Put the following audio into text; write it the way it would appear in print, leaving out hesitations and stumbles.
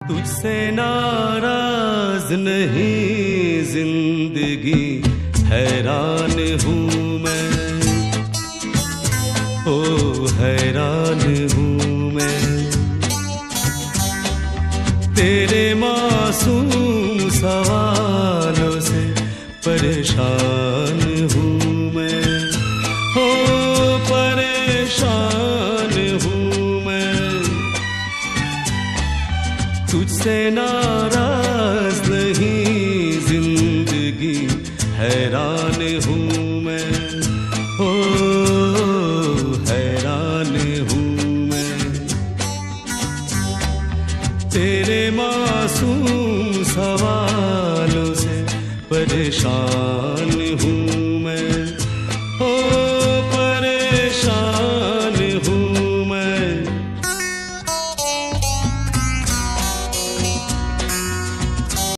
तुझसे नाराज नहीं जिंदगी, हैरान हूँ मैं, ओ हैरान हूँ मैं। तेरे मासूम सवालों से परेशान हूँ मैं, ओ परेशान हूँ मैं। तुझसे नाराज नहीं जिंदगी, हैरान हूँ मैं, ओ हैरान हूँ मैं। तेरे मासूम सवालों से परेशान